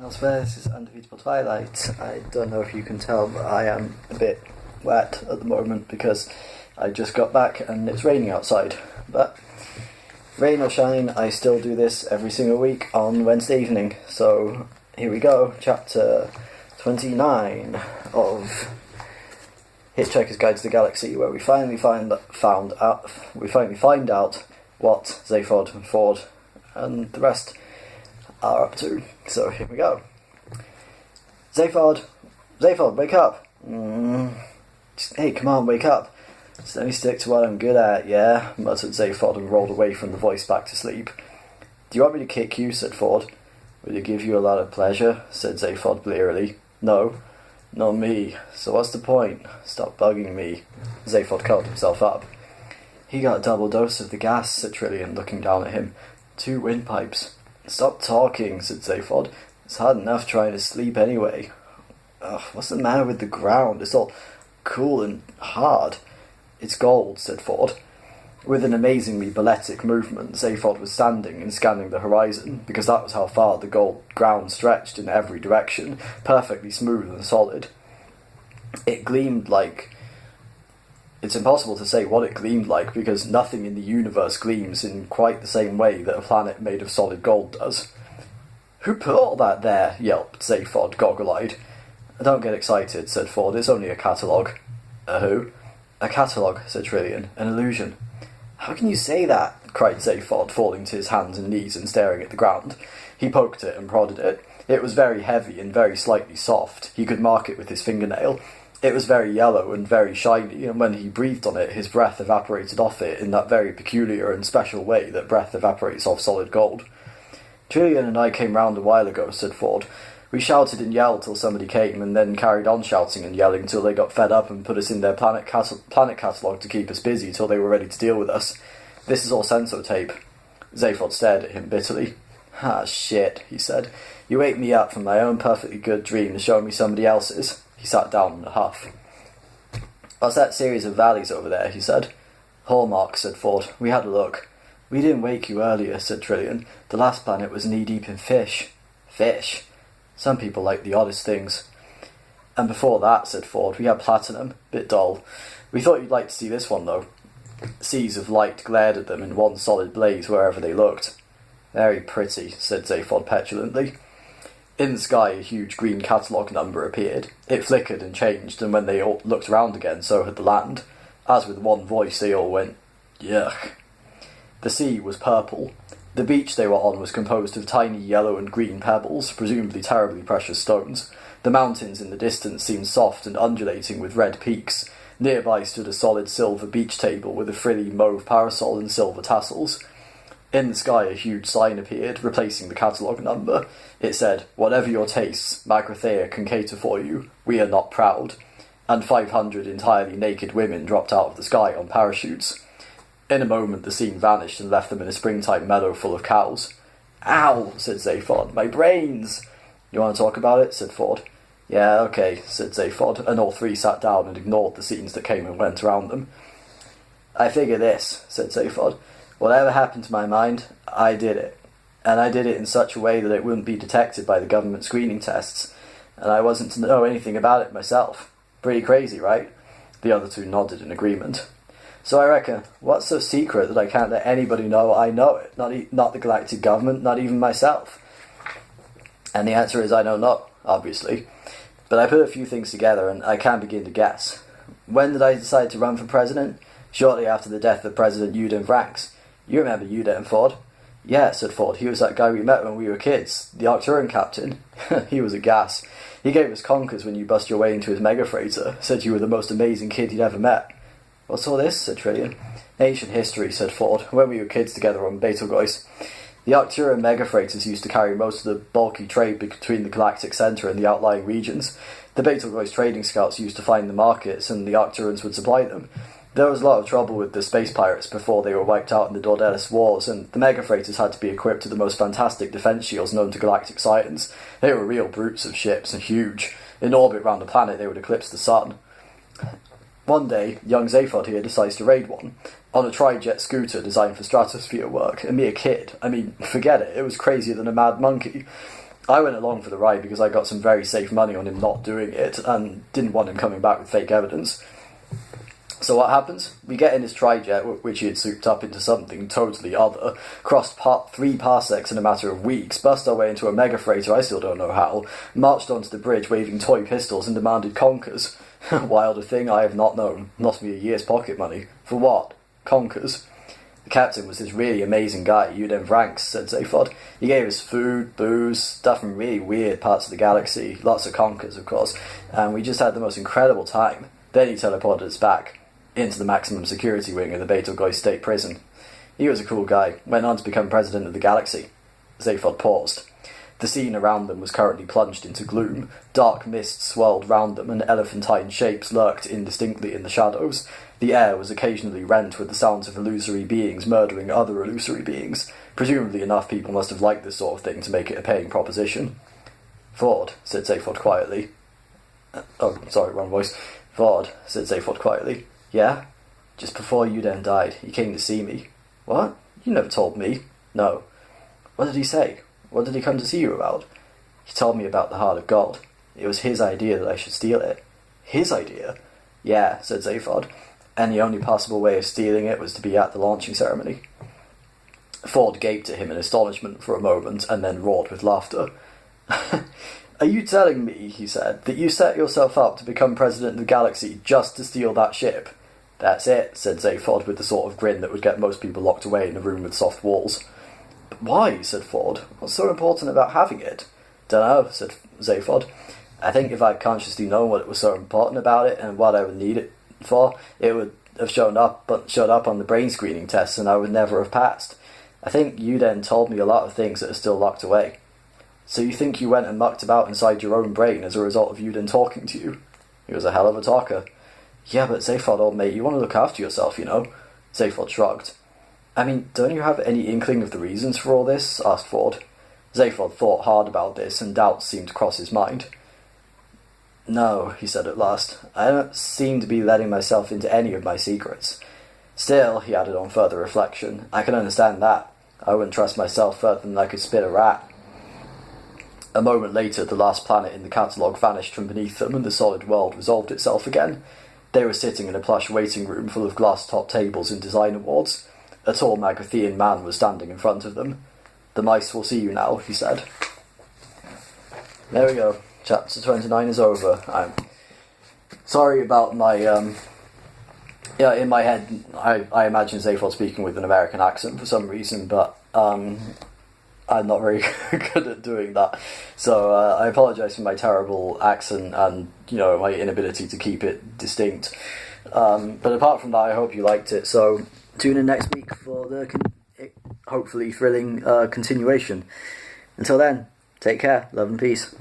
Elsewhere, this is Undefeatable Twilight. I don't know if you can tell, but I am a bit wet at the moment because I just got back and it's raining outside. But rain or shine, I still do this every single week on Wednesday evening. So here we go, chapter 29 of Hitchhiker's Guide to the Galaxy, where we finally find out what Zaphod and Ford and the rest are up to. So here we go. Zaphod, wake up. Hey, come on, wake up. Just let me stick to what I'm good at, yeah? Muttered Zaphod and rolled away from the voice back to sleep. Do you want me to kick you? Said Ford. Will it give you a lot of pleasure? Said Zaphod blearily. No, not me. So what's the point? Stop bugging me. Zaphod curled himself up. He got a double dose of the gas, said Trillian, looking down at him. 2 windpipes. Stop talking, said Zaphod. It's hard enough trying to sleep anyway. Ugh, what's the matter with the ground? It's all cool and hard. It's gold, said Ford. With an amazingly balletic movement, Zaphod was standing and scanning the horizon, because that was how far the gold ground stretched in every direction, perfectly smooth and solid. It gleamed like... It's impossible to say what it gleamed like, because nothing in the universe gleams in quite the same way that a planet made of solid gold does. Who put all that there? Yelped Zaphod, goggle-eyed. Don't get excited, said Ford. It's only a catalogue. A who? A catalogue, said Trillian. An illusion. How can you say that? Cried Zaphod, falling to his hands and knees and staring at the ground. He poked it and prodded it. It was very heavy and very slightly soft. He could mark it with his fingernail. It was very yellow and very shiny, and when he breathed on it, his breath evaporated off it in that very peculiar and special way that breath evaporates off solid gold. Trillian and I came round a while ago, said Ford. We shouted and yelled till somebody came, and then carried on shouting and yelling till they got fed up and put us in their planet catalogue to keep us busy till they were ready to deal with us. This is all sensotape. Zaphod stared at him bitterly. Ah, shit, he said. You wake me up from my own perfectly good dream to show me somebody else's. He sat down in a huff. What's that series of valleys over there? He said. Hallmarks, said Ford. We had a look. We didn't wake you earlier, said Trillian. The last planet was knee-deep in fish. Fish? Some people like the oddest things. And before that, said Ford, we had platinum. Bit dull. We thought you'd like to see this one, though. Seas of light glared at them in one solid blaze wherever they looked. Very pretty, said Zaphod petulantly. In the sky, a huge green catalogue number appeared. It flickered and changed, and when they all looked around again, so had the land. As with one voice, they all went, yuck. The sea was purple. The beach they were on was composed of tiny yellow and green pebbles, presumably terribly precious stones. The mountains in the distance seemed soft and undulating with red peaks. Nearby stood a solid silver beach table with a frilly mauve parasol and silver tassels. In the sky, a huge sign appeared, replacing the catalogue number. It said, whatever your tastes, Magrathea can cater for you. We are not proud. And 500 entirely naked women dropped out of the sky on parachutes. In a moment, the scene vanished and left them in a springtime meadow full of cows. Ow, said Zaphod. My brains! You want to talk about it? Said Ford. Yeah, okay, said Zaphod, and all three sat down and ignored the scenes that came and went around them. I figure this, said Zaphod. Whatever happened to my mind, I did it. And I did it in such a way that it wouldn't be detected by the government screening tests. And I wasn't to know anything about it myself. Pretty crazy, right? The other two nodded in agreement. So I reckon, what's so secret that I can't let anybody know I know it? Not the galactic government, not even myself. And the answer is I don't know, obviously. But I put a few things together and I can begin to guess. When did I decide to run for president? Shortly after the death of President Uden Franks. You remember Uden, Ford? Yeah, said Ford. He was that guy we met when we were kids. The Arcturian captain. He was a gas. He gave us conkers when you bust your way into his mega freighter. Said you were the most amazing kid he'd ever met. What's all this? Said Trillian. Ancient history, said Ford. When we were kids together on Betelgeuse. The Arcturian mega freighters used to carry most of the bulky trade between the galactic centre and the outlying regions. The Betelgeuse trading scouts used to find the markets, and the Arcturians would supply them. There was a lot of trouble with the space pirates before they were wiped out in the Dordelis Wars, and the mega freighters had to be equipped with the most fantastic defence shields known to galactic science. They were real brutes of ships, and huge. In orbit round the planet, they would eclipse the sun. One day, young Zaphod here decides to raid one. On a tri-jet scooter designed for stratosphere work. A mere kid. I mean, forget it. It was crazier than a mad monkey. I went along for the ride because I got some very safe money on him not doing it and didn't want him coming back with fake evidence. So what happens? We get in his trijet, which he had souped up into something totally other, crossed 3 parsecs in a matter of weeks, bust our way into a mega freighter, I still don't know how, marched onto the bridge waving toy pistols and demanded conkers. Wilder thing I have not known. Lost me a year's pocket money. For what? Conkers. The captain was this really amazing guy, Uden Franks, said Zaphod. He gave us food, booze, stuff from really weird parts of the galaxy, lots of conkers, of course, and we just had the most incredible time. Then he teleported us back into the maximum security wing of the Betelgeuse State Prison. He was a cool guy, went on to become president of the galaxy. Zaphod paused. The scene around them was currently plunged into gloom. Dark mist swirled round them, and elephantine shapes lurked indistinctly in the shadows. The air was occasionally rent with the sounds of illusory beings murdering other illusory beings. Presumably enough people must have liked this sort of thing to make it a paying proposition. Ford, said Zaphod quietly. Wrong voice. Ford, said Zaphod quietly. Yeah? Just before Uden died, he came to see me. What? You never told me. No. What did he say? What did he come to see you about? He told me about the Heart of Gold. It was his idea that I should steal it. His idea? Yeah, said Zaphod. And the only possible way of stealing it was to be at the launching ceremony. Ford gaped at him in astonishment for a moment, and then roared with laughter. Are you telling me, he said, that you set yourself up to become president of the galaxy just to steal that ship? That's it, said Zaphod with the sort of grin that would get most people locked away in a room with soft walls. But why, said Ford. What's so important about having it? Dunno, said Zaphod. I think if I'd consciously known what was so important about it and what I would need it for, it would have showed up on the brain screening tests and I would never have passed. I think you then told me a lot of things that are still locked away. So you think you went and mucked about inside your own brain as a result of Uden talking to you? He was a hell of a talker. Yeah, but Zaphod, old mate, you want to look after yourself, you know? Zaphod shrugged. I mean, don't you have any inkling of the reasons for all this? Asked Ford. Zaphod thought hard about this, and doubts seemed to cross his mind. No, he said at last. I don't seem to be letting myself into any of my secrets. Still, he added on further reflection, I can understand that. I wouldn't trust myself further than I could spit a rat. A moment later, the last planet in the catalogue vanished from beneath them, and the solid world resolved itself again. They were sitting in a plush waiting room full of glass-topped tables and design awards. A tall Magrathean man was standing in front of them. The mice will see you now, he said. There we go. Chapter 29 is over. I'm sorry about my, in my head, I imagine Zaphod speaking with an American accent for some reason, but, I'm not very good at doing that. So, I apologise for my terrible accent and, my inability to keep it distinct. But apart from that, I hope you liked it. So, tune in next week for the hopefully thrilling continuation. Until then, take care, love and peace.